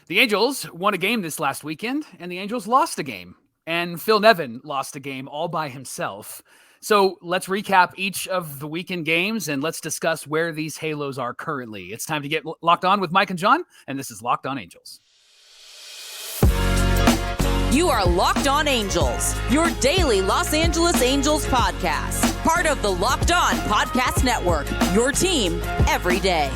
The Angels won a game this last weekend, and the Angels lost a game. And Phil Nevin lost a game all by himself. So let's recap each of the weekend games, and let's discuss where these Halos are currently. It's time to get locked on with Mike and John, and this is Locked On Angels. You are Locked On Angels, your daily Los Angeles Angels podcast. Part of the Locked On Podcast Network, your team every day.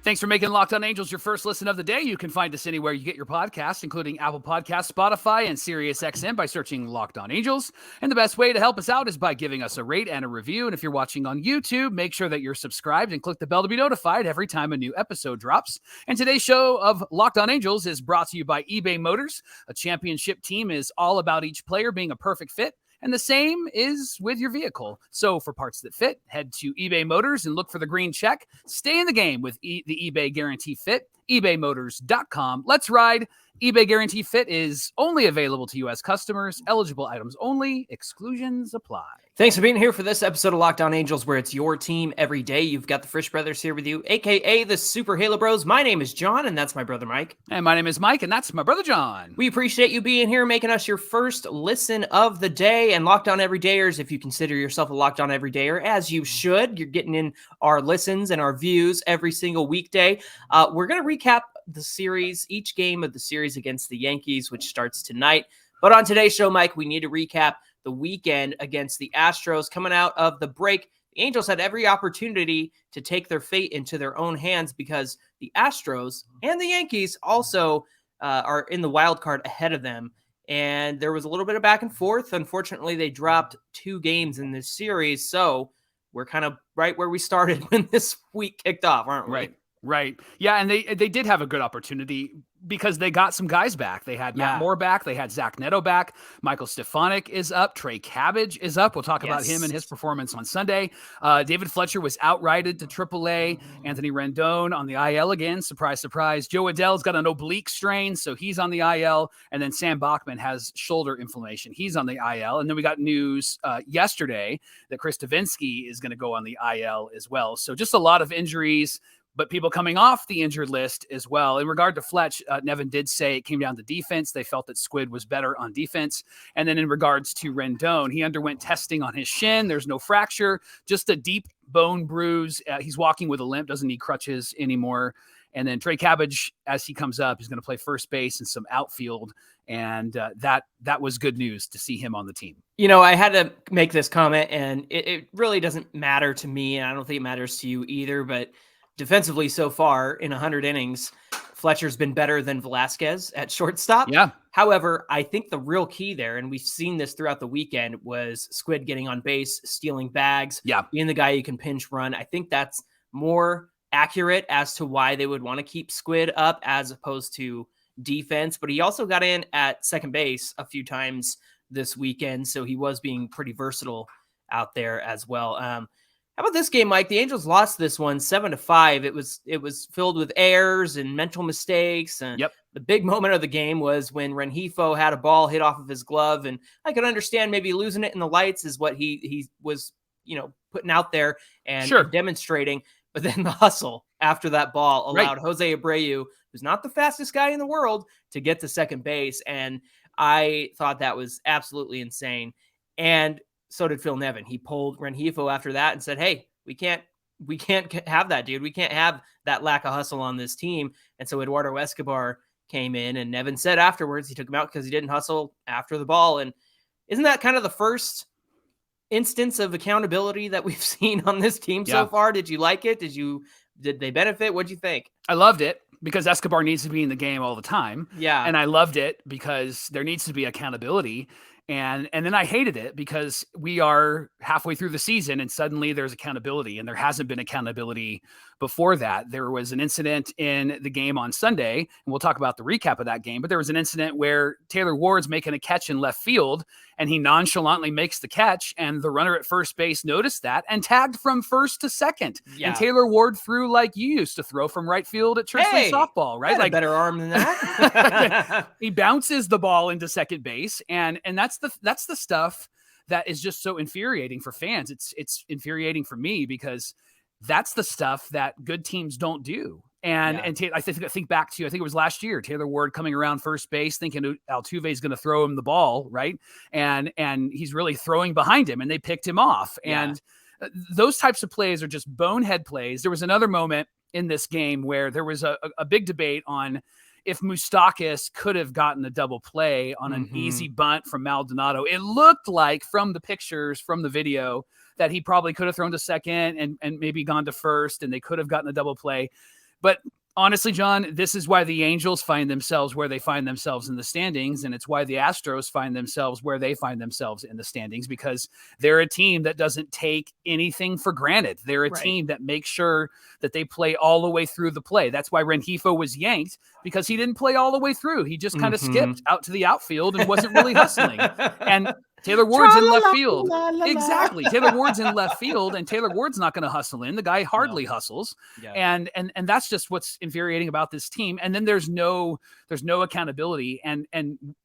Thanks for making Locked On Angels your first listen of the day. You can find us anywhere you get your podcasts, including Apple Podcasts, Spotify, and SiriusXM by searching Locked On Angels. And the best way to help us out is by giving us a rate and a review. And if you're watching on YouTube, make sure that you're subscribed and click the bell to be notified every time a new episode drops. And today's show of Locked On Angels is brought to you by eBay Motors. A championship team is all about each player being a perfect fit. And the same is with your vehicle. So for parts that fit, head to eBay Motors and look for the green check. Stay in the game with the eBay Guarantee Fit, ebaymotors.com. Let's ride. eBay Guarantee Fit is only available to U.S. customers. Eligible items only. Exclusions apply. Thanks for being here for this episode of Locked On Angels, where it's your team every day. You've got the Frisch Brothers here with you, a.k.a. the Super Halo Bros. My name is John, and that's my brother Mike. And my name is Mike, and that's my brother John. We appreciate you being here, making us your first listen of the day. And Locked On Everydayers, if you consider yourself a Locked On Everydayer, as you should, you're getting in our listens and our views every single weekday. We're going to recap the series, each game of the series against the Yankees, which starts tonight. But on today's show, Mike, we need to recap the weekend against the Astros. Coming out of the break, the Angels had every opportunity to take their fate into their own hands because the Astros and the Yankees also are in the wild card ahead of them. And there was a little bit of back and forth. Unfortunately, they dropped 2 games in this series. So we're kind of right where we started when this week kicked off, aren't we? Right. Yeah, and they did have a good opportunity because they got some guys back. They had Matt Moore back. They had Zach Neto back. Michael Stefanik is up. Trey Cabbage is up. We'll talk about him and his performance on Sunday. David Fletcher was outrighted to AAA. Anthony Rendon on the IL again. Surprise, surprise. Joe Adell's got an oblique strain, so he's on the IL. And then Sam Bachman has shoulder inflammation. He's on the IL. And then we got news yesterday that Chris Davinsky is going to go on the IL as well. So just a lot of injuries, but people coming off the injured list as well. In regard to Fletch, Nevin did say it came down to defense. They felt that Squid was better on defense. And then in regards to Rendon, he underwent testing on his shin. There's no fracture, just a deep bone bruise. He's walking with a limp, doesn't need crutches anymore. And then Trey Cabbage, as he comes up, is going to play first base and some outfield. And that was good news to see him on the team. You know, I had to make this comment, and it really doesn't matter to me, and I don't think it matters to you either, but defensively so far in 100 innings, Fletcher's been better than Velasquez at shortstop. Yeah. However, I think the real key there, and we've seen this throughout the weekend, was Squid getting on base, stealing bags, being the guy you can pinch run. I think that's more accurate as to why they would want to keep Squid up as opposed to defense. But he also got in at second base a few times this weekend, so he was being pretty versatile out there as well. How about this game, Mike? The Angels lost this one 7-5. It was filled with errors and mental mistakes. And the big moment of the game was when Rengifo had a ball hit off of his glove. And I could understand maybe losing it in the lights is what he was, putting out there and demonstrating. But then the hustle after that ball allowed Jose Abreu, who's not the fastest guy in the world, to get to second base. And I thought that was absolutely insane. And so did Phil Nevin. He pulled Rengifo after that and said, hey, we can't have that, dude. We can't have that lack of hustle on this team. And so Eduardo Escobar came in, and Nevin said afterwards he took him out because he didn't hustle after the ball. And isn't that kind of the first instance of accountability that we've seen on this team so far? Did you like it? Did they benefit? What'd you think? I loved it because Escobar needs to be in the game all the time. Yeah. And I loved it because there needs to be accountability. And then I hated it because we are halfway through the season and suddenly there's accountability, and there hasn't been accountability before that. There was an incident in the game on Sunday, and we'll talk about the recap of that game, but there was an incident where Taylor Ward's making a catch in left field, and he nonchalantly makes the catch, and the runner at first base noticed that and tagged from first to second. Yeah. And Taylor Ward threw like you used to throw from right field at church softball, right? Like a better arm than that. He bounces the ball into second base, and that's the stuff that is just so infuriating for fans. It's infuriating for me because that's the stuff that good teams don't do. And I think back to, I think it was last year, Taylor Ward coming around first base thinking Altuve is going to throw him the ball, right? And he's really throwing behind him, and they picked him off. And those types of plays are just bonehead plays. There was another moment in this game where there was a big debate on if Moustakas could have gotten a double play on an easy bunt from Maldonado. It looked like from the pictures, from the video, that he probably could have thrown to second and maybe gone to first, and they could have gotten a double play. But honestly, John, this is why the Angels find themselves where they find themselves in the standings, and it's why the Astros find themselves where they find themselves in the standings, because they're a team that doesn't take anything for granted. They're a team that makes sure that they play all the way through the play. That's why Rengifo was yanked, because he didn't play all the way through. He just kind of skipped out to the outfield and wasn't really hustling. And Taylor Ward's in left field. Exactly. Taylor Ward's in left field, and Taylor Ward's not going to hustle in. The guy hardly hustles. Yeah. And that's just what's infuriating about this team. And then there's no accountability. And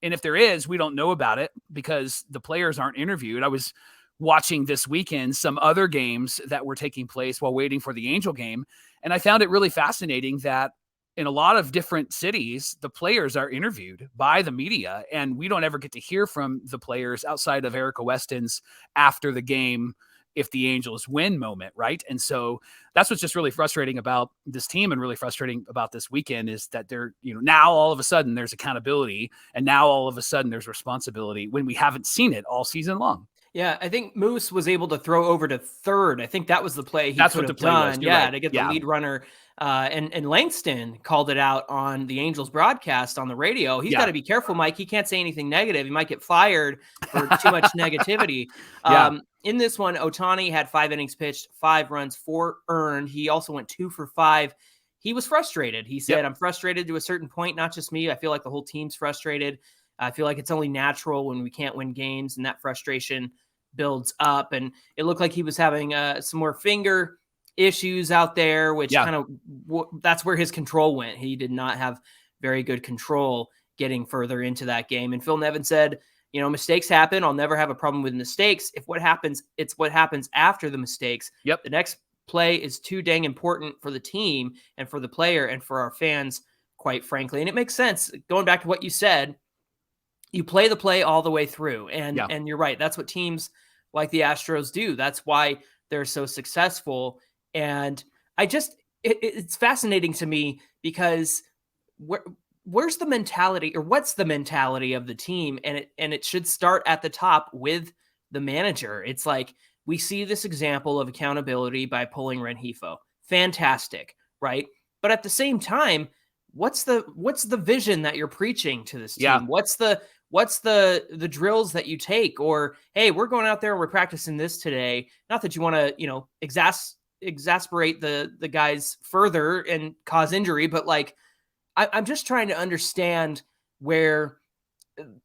if there is, we don't know about it because the players aren't interviewed. I was watching this weekend some other games that were taking place while waiting for the Angel game, and I found it really fascinating that in a lot of different cities, the players are interviewed by the media, and we don't ever get to hear from the players outside of Erica Weston's after the game if the Angels win moment, right? And so that's what's just really frustrating about this team and really frustrating about this weekend is that they're, now all of a sudden there's accountability, and now all of a sudden there's responsibility when we haven't seen it all season long. Yeah, I think Moose was able to throw over to third. I think that was the play he could have done. Yeah, to get the lead runner. And Langston called it out on the Angels broadcast on the radio. He's got to be careful, Mike. He can't say anything negative. He might get fired for too much negativity. In this one, Ohtani had 5 innings pitched, 5 runs, 4 earned. He also went 2 for 5. He was frustrated. He said, I'm frustrated to a certain point, not just me. I feel like the whole team's frustrated. I feel like it's only natural when we can't win games, and that frustration builds up. And it looked like he was having some more finger issues out there, which kind of that's where his control went. He did not have very good control getting further into that game. And Phil Nevin said, mistakes happen. I'll never have a problem with mistakes. If what happens, it's what happens after the mistakes. The next play is too dang important for the team and for the player and for our fans, quite frankly. And it makes sense. Going back to what you said, you play the play all the way through. And you're right. That's what teams like the Astros do. That's why they're so successful. And it's fascinating to me because where's the mentality, or what's the mentality of the team? And it should start at the top with the manager. It's like, we see this example of accountability by pulling Rengifo. Fantastic, right? But at the same time, what's the vision that you're preaching to this team? What's the drills that you take? Or, hey, we're going out there and we're practicing this today. Not that you want to, exasperate the guys further and cause injury, but like, I'm just trying to understand where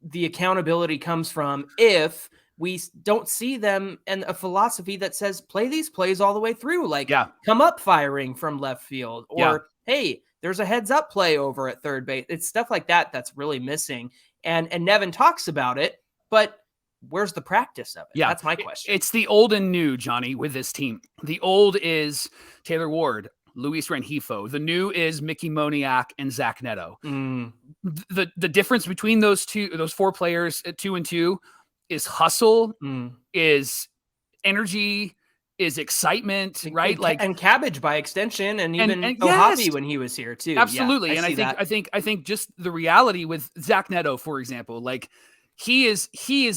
the accountability comes from if we don't see them and a philosophy that says play these plays all the way through, like come up firing from left field, or hey, there's a heads up play over at third base. It's stuff like that that's really missing. And Nevin talks about it, but where's the practice of it? That's my question. It's the old and new, Johnny, with this team. The old is Taylor Ward, Luis Rengifo. The new is Mickey Moniak and Zach Neto. The difference between those 4 players at 2 and 2 is hustle, is energy, is excitement, right? And Cabbage by extension, and even Ohtani when he was here too. Absolutely. And I think just the reality with Zach Neto, for example, like he is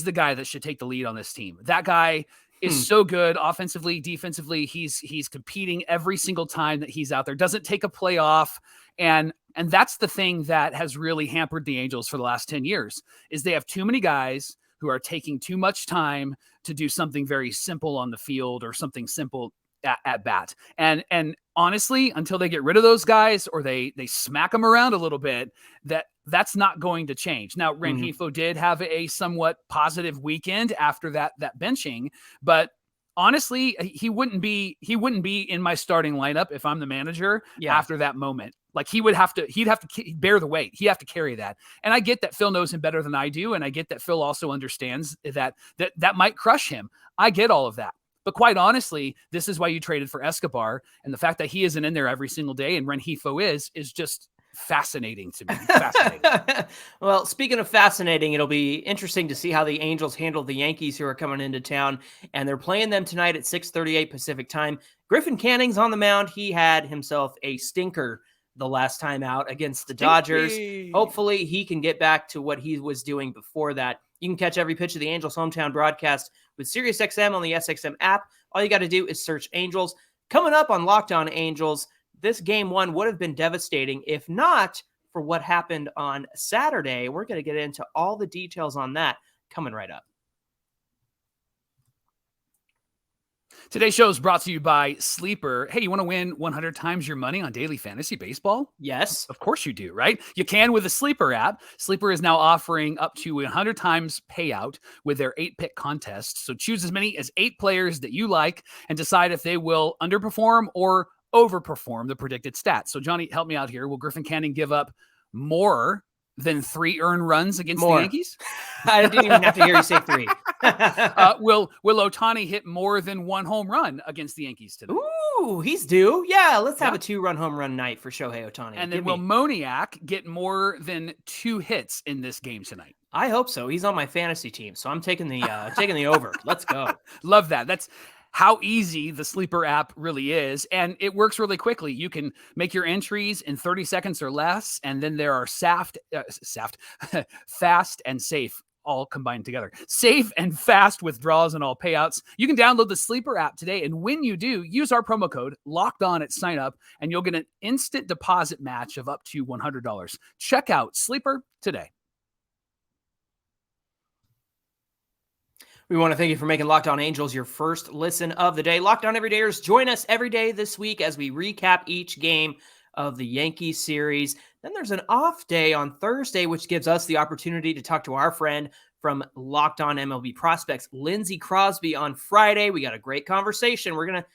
the guy that should take the lead on this team. That guy is so good offensively, defensively. He's competing every single time that he's out there. Doesn't take a play off. And that's the thing that has really hampered the Angels for the last 10 years is they have too many guys who are taking too much time to do something very simple on the field or something simple at bat. And honestly, until they get rid of those guys or they smack them around a little bit, that's not going to change. Now, Rengifo did have a somewhat positive weekend after that benching, but honestly, he wouldn't be in my starting lineup if I'm the manager after that moment. Like he'd have to bear the weight. He'd have to carry that. And I get that Phil knows him better than I do. And I get that Phil also understands that might crush him. I get all of that. But quite honestly, this is why you traded for Escobar. And the fact that he isn't in there every single day and Rengifo is just fascinating to me. Fascinating. Well, speaking of fascinating, it'll be interesting to see how the Angels handle the Yankees who are coming into town, and they're playing them tonight at 6:38 Pacific time. Griffin Canning's on the mound. He had himself a stinker the last time out against the Dodgers. Hopefully he can get back to what he was doing before that. You can catch every pitch of the Angels hometown broadcast with SiriusXM on the SXM app. All you got to do is search Angels. Coming up on Locked On Angels, this game one would have been devastating if not for what happened on Saturday. We're going to get into all the details on that coming right up. Today's show is brought to you by Sleeper. Hey, you want to win 100 times your money on daily fantasy baseball? Yes. Of course you do, right? You can with the Sleeper app. Sleeper is now offering up to 100 times payout with their 8-pick contest. So choose as many as 8 players that you like and decide if they will underperform or overperform the predicted stats. So Johnny, help me out here. Will Griffin Canning give up more than 3 earned runs against the Yankees? I didn't even have to hear you say 3. Will Ohtani hit more than 1 home run against the Yankees today? Ooh, he's due. Yeah, let's have a 2-run home run night for Shohei Ohtani. And then will Moniak get more than 2 hits in this game tonight? I hope so. He's on my fantasy team, so I'm taking the taking the over. Let's go. Love that. That's how easy the Sleeper app really is. And it works really quickly. You can make your entries in 30 seconds or less. And then there are fast and safe, all combined together. Safe and fast withdrawals and all payouts. You can download the Sleeper app today. And when you do, use our promo code LOCKEDON at sign up, and you'll get an instant deposit match of up to $100. Check out Sleeper today. We want to thank you for making Locked On Angels your first listen of the day. Locked On Everydayers, join us every day this week as we recap each game of the Yankees series. Then there's an off day on Thursday, which gives us the opportunity to talk to our friend from Locked On MLB Prospects, Lindsey Crosby, on Friday. We got a great conversation. We're going to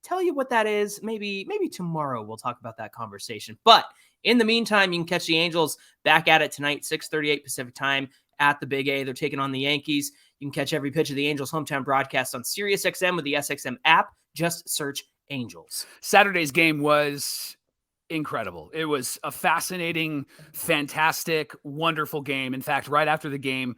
tell you what that is. Maybe tomorrow we'll talk about that conversation. But in the meantime, you can catch the Angels back at it tonight, 6:38 Pacific time at the Big A. They're taking on the Yankees. You can catch every pitch of the Angels hometown broadcast on SiriusXM with the SXM app. Just search Angels. Saturday's game was incredible. It was a fascinating, fantastic, wonderful game. In fact, right after the game,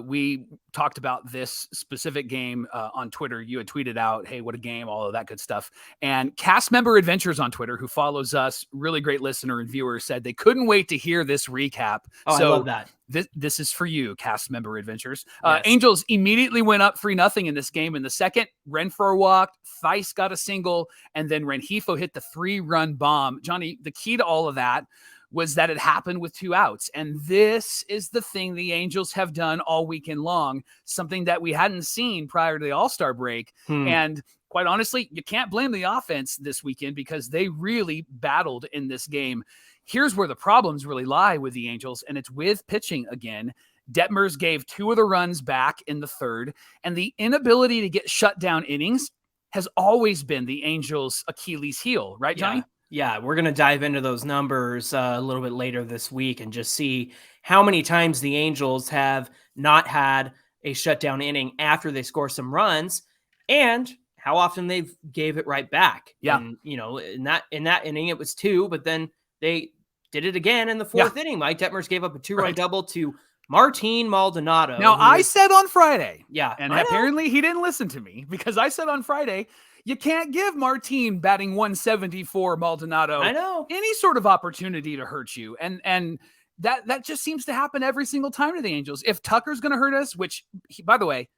we talked about this specific game on Twitter. You had tweeted out, hey, what a game, all of that good stuff. And Cast Member Adventures on Twitter, who follows us, really great listener and viewer, said they couldn't wait to hear this recap. Oh, so I love that. This is for you, Cast Member Adventures. Yes. Angels immediately went up 3-0 in this game. In the second, Renfroe walked, Theis got a single, and then Rengifo hit the 3-run bomb. Johnny, the key to all of that was that it happened with 2 outs. And this is the thing the Angels have done all weekend long, something that we hadn't seen prior to the All-Star break. And quite honestly, you can't blame the offense this weekend because they really battled in this game. Here's where the problems really lie with the Angels, and it's with pitching again. Detmers gave 2 of the runs back in the third, and the inability to get shutdown innings has always been the Angels' Achilles heel, right, Johnny? Yeah, we're going to dive into those numbers a little bit later this week and just see how many times the Angels have not had a shutdown inning after they score some runs and how often they've gave it right back. Yeah. And, in that inning, it was 2, but then they did it again in the 4th inning. Mike Detmers gave up a 2-run double to Martin Maldonado. Now, I said on Friday, and apparently he didn't listen to me because I said on Friday, you can't give Martin batting 174 Maldonado any sort of opportunity to hurt you. And that just seems to happen every single time to the Angels. If Tucker's going to hurt us, which, by the way,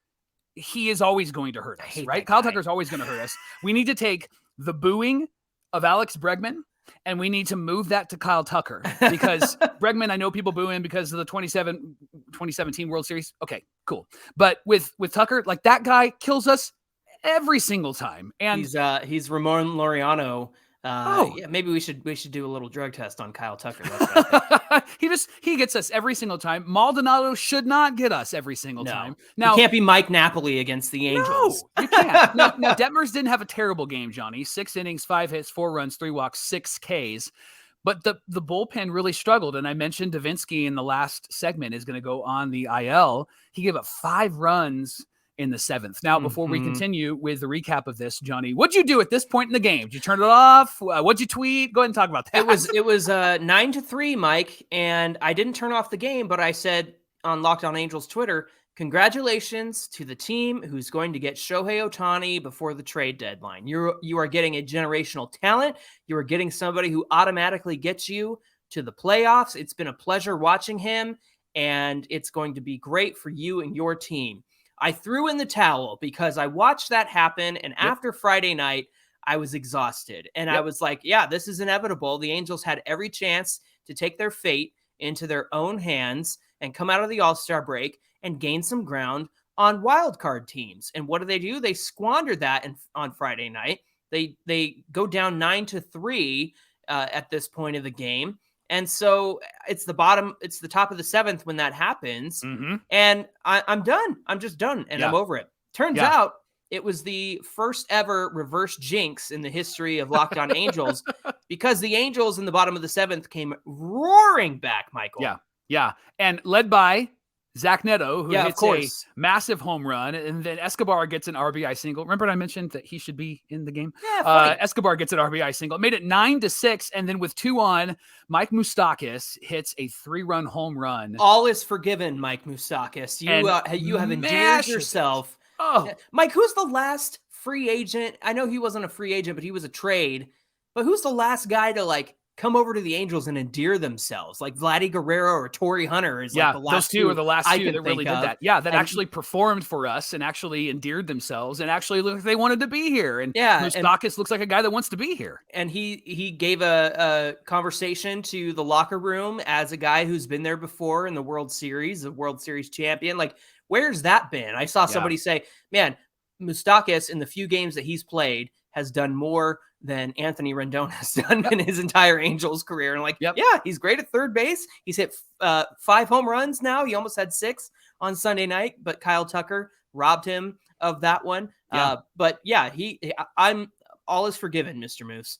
he is always going to hurt us, right? Kyle Tucker's always going to hurt us. We need to take the booing of Alex Bregman and we need to move that to Kyle Tucker because Bregman, I know people boo him because of the 2017 World Series. Okay, cool. But with Tucker, like that guy kills us every single time. And he's Ramon Laureano. Maybe we should do a little drug test on Kyle Tucker. He gets us every single time. Maldonado should not get us every single time. Now, you can't be Mike Napoli against the Angels. No, you can't. now, Detmers didn't have a terrible game, Johnny. 6 innings, 5 hits, 4 runs, 3 walks, 6 Ks. But the bullpen really struggled. And I mentioned Davinsky in the last segment is going to go on the IL. He gave up 5 runs in the 7th. Now, before we continue with the recap of this, Johnny, what'd you do at this point in the game? Did you turn it off? What'd you tweet? Go ahead and talk about that. It was 9-3, Mike, and I didn't turn off the game, but I said on Locked On Angels Twitter, congratulations to the team who's going to get Shohei Ohtani before the trade deadline. You are getting a generational talent. You are getting somebody who automatically gets you to the playoffs. It's been a pleasure watching him, and it's going to be great for you and your team. I threw in the towel because I watched that happen, and after Friday night, I was exhausted. And I was like, yeah, this is inevitable. The Angels had every chance to take their fate into their own hands and come out of the All-Star break and gain some ground on wildcard teams. And what do? They squandered that on Friday night. They go down 9-3 at this point of the game. And so it's the top of the 7th when that happens. And I'm done. I'm just done. And I'm over it. Turns out it was the first ever reverse jinx in the history of Locked On Angels because the Angels in the bottom of the 7th came roaring back, Michael. Yeah. And led by Zach Neto, who hits a massive home run, and then Escobar gets an RBI single. Remember I mentioned that he should be in the game? Yeah, Escobar gets an RBI single. Made it 9-6, and then with 2 on, Mike Moustakas hits a 3-run home run. All is forgiven, Mike Moustakas. You have endeared yourself. Mike, who's the last free agent? I know he wasn't a free agent, but he was a trade. But who's the last guy to come over to the Angels and endear themselves? Like Vladdy Guerrero or Torrey Hunter is the last those two are the last two that really did that. Yeah, that and actually performed for us and actually endeared themselves and actually looked like they wanted to be here. And Moustakas looks like a guy that wants to be here. And he gave a conversation to the locker room as a guy who's been there before in the World Series, a World Series champion. Where's that been? I saw somebody say, man, Moustakas in the few games that he's played has done more than Anthony Rendon has done in his entire Angels career. And he's great at third base. He's hit 5 home runs now. He almost had 6 on Sunday night, but Kyle Tucker robbed him of that one. I'm all is forgiven, Mr. Moose.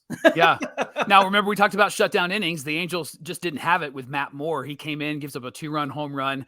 Now, remember we talked about shutdown innings. The Angels just didn't have it with Matt Moore. He came in, gives up a 2-run home run.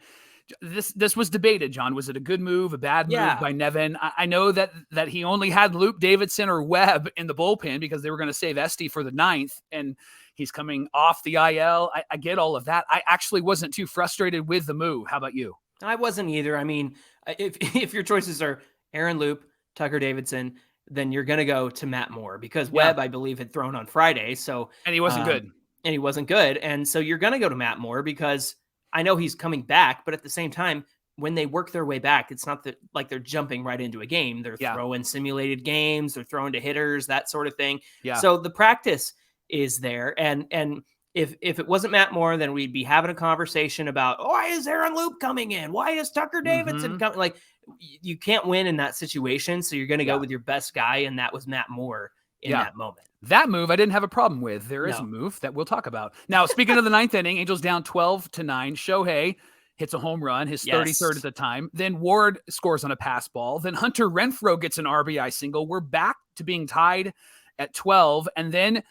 This was debated, John. Was it a good move, a bad move by Nevin? I know that he only had Luke Davidson or Webb in the bullpen because they were going to save Esty for the 9th, and he's coming off the IL. I get all of that. I actually wasn't too frustrated with the move. How about you? I wasn't either. I mean, if your choices are Aaron Loop, Tucker Davidson, then you're going to go to Matt Moore because Webb, I believe, had thrown on Friday. And he wasn't good. And so you're going to go to Matt Moore because I know he's coming back, but at the same time, when they work their way back, it's not like they're jumping right into a game. They're throwing simulated games, they're throwing to hitters, that sort of thing. So the practice is there. And if it wasn't Matt Moore, then we'd be having a conversation about, why is Aaron Loop coming in? Why is Tucker Davidson coming? You can't win in that situation. So you're going to go with your best guy. And that was Matt Moore in that moment. That move I didn't have a problem with. There is a move that we'll talk about. Now, speaking of the 9th inning, Angels down 12-9. Shohei hits a home run, his 33rd at the time. Then Ward scores on a pass ball. Then Hunter Renfroe gets an RBI single. We're back to being tied at 12. And then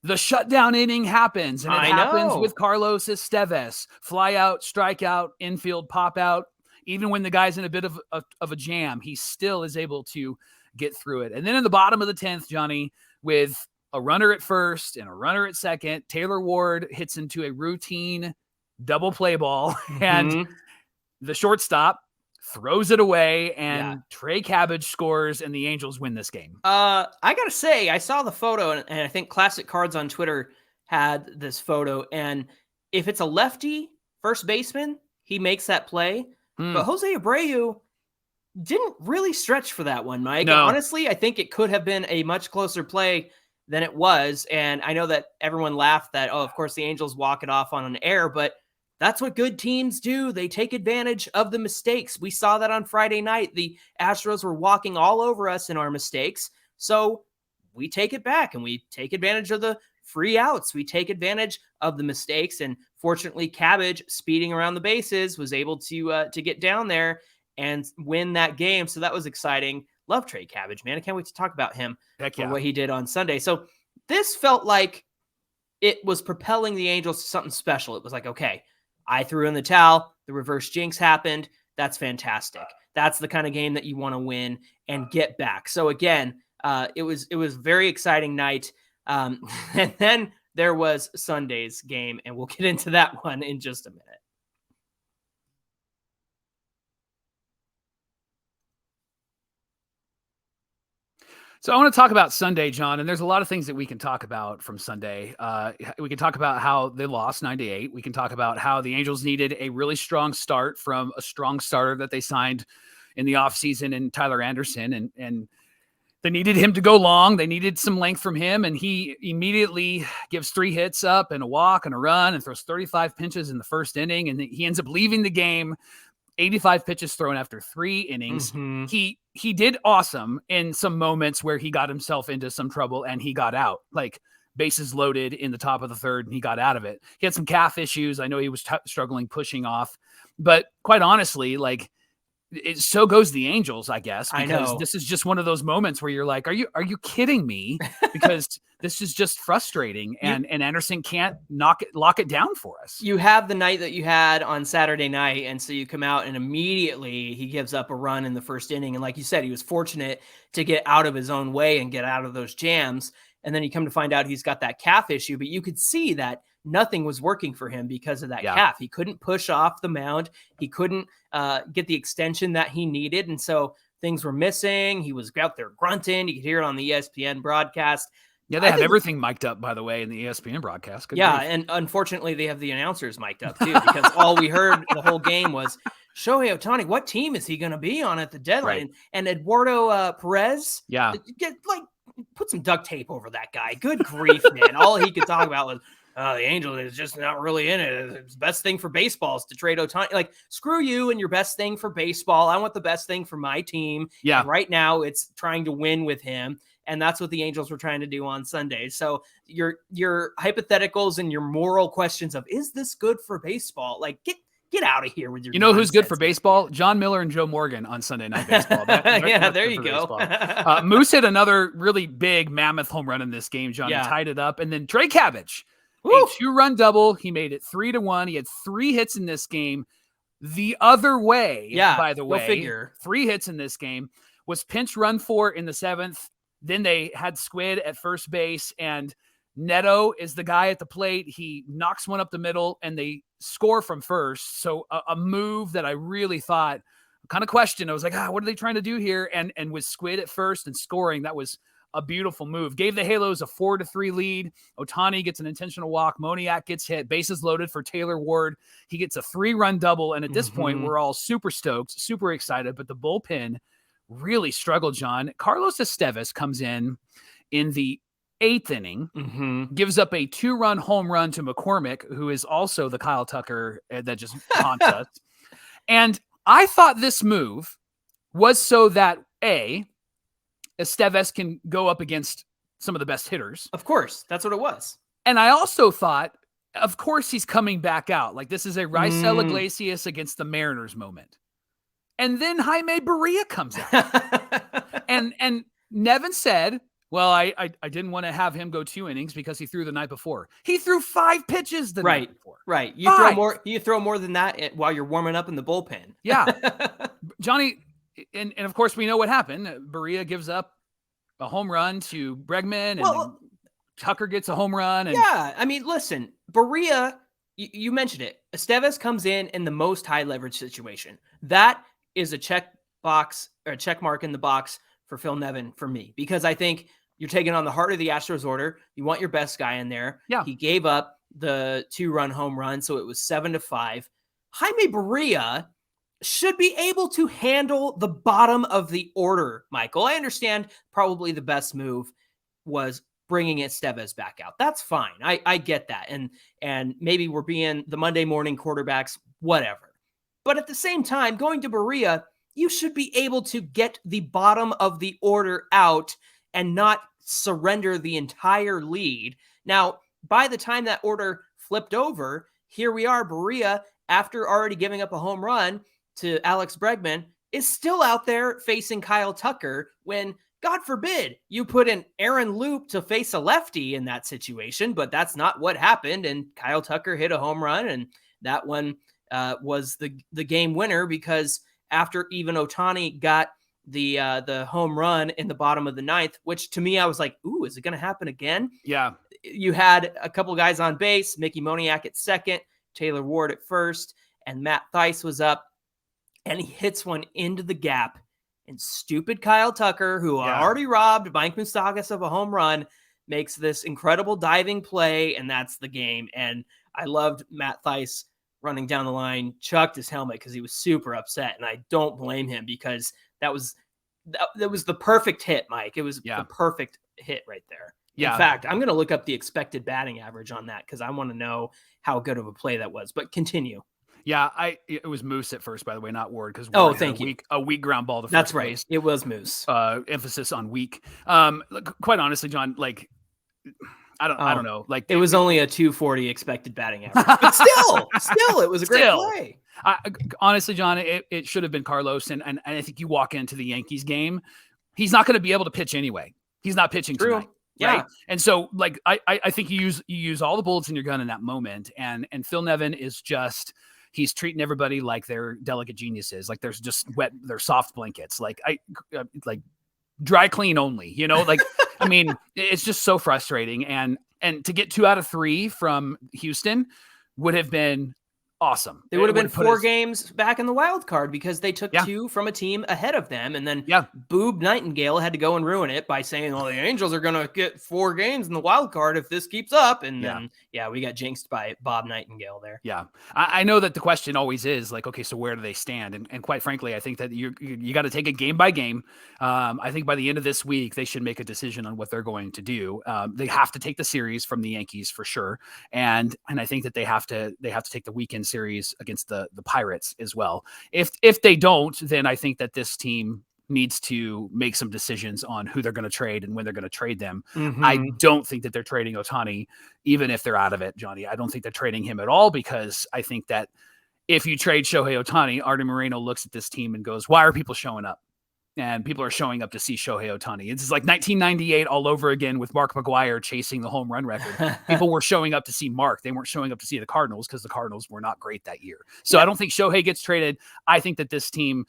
the shutdown inning happens. And it happens with Carlos Esteves. Fly out, strike out, infield pop out. Even when the guy's in a bit of a jam, he still is able to get through it. And then in the bottom of the 10th, Johnny, with a runner at first and a runner at second, Taylor Ward hits into a routine double play ball and the shortstop throws it away and Trey Cabbage scores and the Angels win this game. I got to say, I saw the photo and I think Classic Cards on Twitter had this photo. And if it's a lefty first baseman, he makes that play. But Jose Abreu didn't really stretch for that one, Mike. No. Honestly, I think it could have been a much closer play than it was. And I know that everyone laughed that, of course, the Angels walk it off on an error, but that's what good teams do. They take advantage of the mistakes. We saw that on Friday night. The Astros were walking all over us in our mistakes. So we take it back and we take advantage of the free outs. We take advantage of the mistakes. And fortunately, Cabbage, speeding around the bases, was able to get down there and win that game. So that was exciting. Love Trey Cabbage, man. I can't wait to talk about him for what he did on Sunday. So this felt like it was propelling the Angels to something special. It was like, okay, I threw in the towel. The reverse jinx happened. That's fantastic. that's the kind of game that you want to win and get back. So again, it was very exciting night. And then there was Sunday's game, and we'll get into that one in just a minute. So I want to talk about Sunday, John, and there's a lot of things that we can talk about from Sunday. We can talk about how they lost 9-8. We can talk about how the Angels needed a really strong start from a strong starter that they signed in the offseason in Tyler Anderson, and they needed him to go long. They needed some length from him, and he immediately gives 3 hits up and a walk and a run and throws 35 pitches in the first inning, and he ends up leaving the game. 85 pitches thrown after 3 innings. Mm-hmm. He did awesome in some moments where he got himself into some trouble and he got out, like bases loaded in the top of the third, and he got out of it. He had some calf issues. I know he was struggling pushing off, but quite honestly, like, so goes the Angels, I guess, because this is just one of those moments where you're like, are you kidding me? Because this is just frustrating, and Anderson can't lock it down for us. You have the night that you had on Saturday night, and so you come out and immediately he gives up a run in the first inning. And like you said, he was fortunate to get out of his own way and get out of those jams. And then you come to find out he's got that calf issue, but you could see that nothing was working for him because of that calf. He couldn't push off the mound. He couldn't get the extension that he needed. And so things were missing. He was out there grunting. You could hear it on the ESPN broadcast. Yeah, they have everything mic'd up, by the way, in the ESPN broadcast. Good grief. And unfortunately, they have the announcers mic'd up, too, because all we heard the whole game was, Shohei Ohtani, what team is he going to be on at the deadline? Right. And Eduardo Perez, put some duct tape over that guy. Good grief, man. All he could talk about was, the Angels is just not really in it. It's the best thing for baseball is to trade Ohtani. Like, screw you and your best thing for baseball. I want the best thing for my team. Yeah. And right now, it's trying to win with him. And that's what the Angels were trying to do on Sunday. So your hypotheticals and your moral questions of, is this good for baseball? Like, get out of here with your. You know who's good for baseball? John Miller and Joe Morgan on Sunday Night Baseball. There you go. Moose hit another really big mammoth home run in this game, John. He tied it up. And then Trey Cabbage, a 2-run double. He made it 3-1. He had 3 hits in this game. The other way, by the way, 3 hits in this game, was pinch run 4 in the 7th. Then they had Squid at first base, and Neto is the guy at the plate. He knocks one up the middle, and they score from first. So a move that I really thought, kind of questioned. I was like, what are they trying to do here? And with Squid at first and scoring, that was a beautiful move. Gave the Halos a 4-3 lead. Ohtani gets an intentional walk. Moniak gets hit. Bases loaded for Taylor Ward. He gets a 3-run double. And at this point, we're all super stoked, super excited. But the bullpen really struggled, John. Carlos Estevez comes in the 8th inning, gives up a 2-run home run to McCormick, who is also the Kyle Tucker that just haunts us. And I thought this move was so that, Estevez can go up against some of the best hitters. Of course. That's what it was. And I also thought, of course, he's coming back out. Like, this is a Raisel Iglesias against the Mariners moment. And then Jaime Barria comes out. and Nevin said, well, I didn't want to have him go 2 innings because he threw the night before. He threw 5 pitches the night before. Right. You throw more than that while you're warming up in the bullpen. Yeah. Johnny, and of course we know what happened. Barria gives up a home run to Bregman, and Tucker gets a home run. And I mean, listen, Barria, you mentioned it. Estevez comes in the most high leverage situation. That is a check box or a check mark in the box for Phil Nevin for me, because I think you're taking on the heart of the Astros order. You want your best guy in there. Yeah. He gave up the 2-run home run, so it was 7-5. Jaime Barria should be able to handle the bottom of the order, Michael. I understand probably the best move was bringing Estevez back out. That's fine. I get that. And maybe we're being the Monday morning quarterbacks, whatever. But at the same time, going to Barria, you should be able to get the bottom of the order out and not surrender the entire lead. Now, by the time that order flipped over, here we are, Barria, after already giving up a home run to Alex Bregman, is still out there facing Kyle Tucker when, God forbid, you put an Aaron Loop to face a lefty in that situation, but that's not what happened. And Kyle Tucker hit a home run, and that one was the game winner because after even Ohtani got the home run in the bottom of the ninth, which to me, I was like, ooh, is it going to happen again? Yeah. You had a couple guys on base, Mickey Moniak at second, Taylor Ward at first, and Matt Thaiss was up, and he hits one into the gap, and stupid Kyle Tucker, who already robbed Mike Moustakas of a home run, makes this incredible diving play, and that's the game. And I loved Matt Thaiss running down the line, chucked his helmet because he was super upset, and I don't blame him because that was the perfect hit, Mike. It was the perfect hit right there. Yeah. In fact, I'm going to look up the expected batting average on that because I want to know how good of a play that was. But continue. Yeah, it was Moose at first, by the way, not Ward, because thank you. A weak ground ball to first That's right. base. It was Moose. Emphasis on weak. Quite honestly, John, like I don't know. Like it was only a 240 expected batting average, but still, it was a great play. Honestly, John, it should have been Carlos, and I think you walk into the Yankees game, he's not going to be able to pitch anyway. He's not pitching tonight. Yeah. Right. And so like, I think you use all the bullets in your gun in that moment. And Phil Nevin is just, he's treating everybody like they're delicate geniuses. Like there's just they're soft blankets. Like like dry clean only, like, I mean, it's just so frustrating. And to get 2 out of 3 from Houston would have been awesome. They would have been 4 games back in the wild card because they took 2 from a team ahead of them. And then Boob Nightingale had to go and ruin it by saying, well, the Angels are going to get 4 games in the wild card if this keeps up. And then, we got jinxed by Bob Nightingale there. Yeah. I know that the question always is like, okay, so where do they stand? And quite frankly, I think that you got to take it game by game. I think by the end of this week, they should make a decision on what they're going to do. They have to take the series from the Yankees for sure. And I think that they have to take the weekend series against the Pirates as well. If they don't, then I think that this team needs to make some decisions on who they're going to trade and when they're going to trade them. Mm-hmm. I don't think that they're trading Ohtani, even if they're out of it, Johnny. I don't think they're trading him at all because I think that if you trade Shohei Ohtani, Artie Moreno looks at this team and goes, why are people showing up? And people are showing up to see Shohei Ohtani. It's like 1998 all over again with Mark McGwire chasing the home run record. People were showing up to see Mark. They weren't showing up to see the Cardinals because the Cardinals were not great that year. So I don't think Shohei gets traded. I think that this team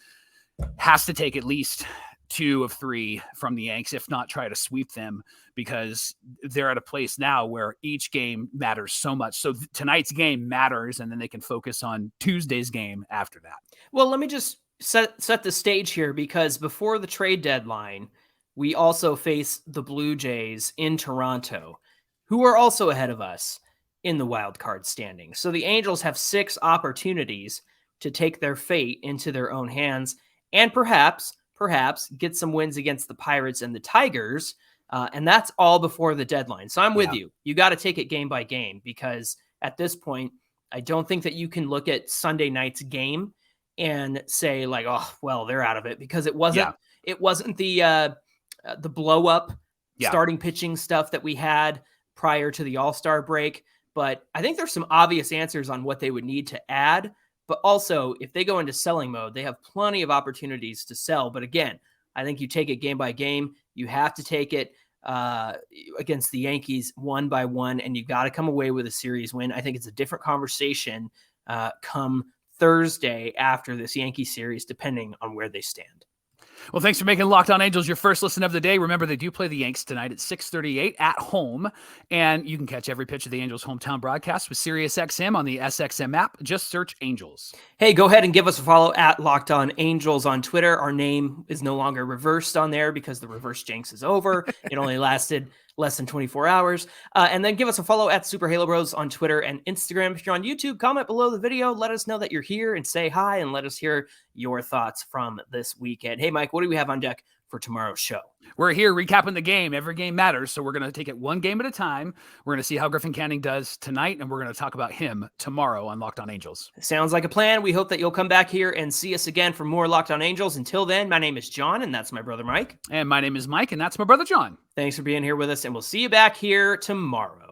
has to take at least 2 of 3 from the Yanks, if not try to sweep them, because they're at a place now where each game matters so much. So tonight's game matters, and then they can focus on Tuesday's game after that. Well, let me just set the stage here, because before the trade deadline, we also face the Blue Jays in Toronto, who are also ahead of us in the wild card standings. So the Angels have 6 opportunities to take their fate into their own hands and perhaps get some wins against the Pirates and the Tigers. And that's all before the deadline. So I'm with you. You got to take it game by game, because at this point, I don't think that you can look at Sunday night's game and say like, oh, well, they're out of it, because it wasn't the blow up starting pitching stuff that we had prior to the All-Star break. But I think there's some obvious answers on what they would need to add. But also, if they go into selling mode, they have plenty of opportunities to sell. But again, I think you take it game by game. You have to take it against the Yankees 1 by 1, and you've got to come away with a series win. I think it's a different conversation come Thursday after this Yankee series, depending on where they stand. Well, thanks for making Locked On Angels your first listen of the day. Remember, they do play the Yanks tonight at 6:38 at home, and you can catch every pitch of the Angels' hometown broadcast with SiriusXM on the SXM app. Just search Angels. Hey, go ahead and give us a follow at Locked On Angels on Twitter. Our name is no longer reversed on there because the reverse jinx is over. It only lasted less than 24 hours. And then give us a follow at Super Halo Bros on Twitter and Instagram. If you're on YouTube, comment below the video. Let us know that you're here and say hi, and let us hear your thoughts from this weekend. Hey, Mike, what do we have on deck for tomorrow's show? We're here recapping the game. Every game matters, so we're going to take it one game at a time. We're going to see how Griffin Canning does tonight, and we're going to talk about him tomorrow on Locked On Angels. Sounds like a plan. We hope that you'll come back here and see us again for more Locked On Angels. Until then, my name is John, and that's my brother Mike. And my name is Mike, and that's my brother John. Thanks for being here with us, and we'll see you back here tomorrow.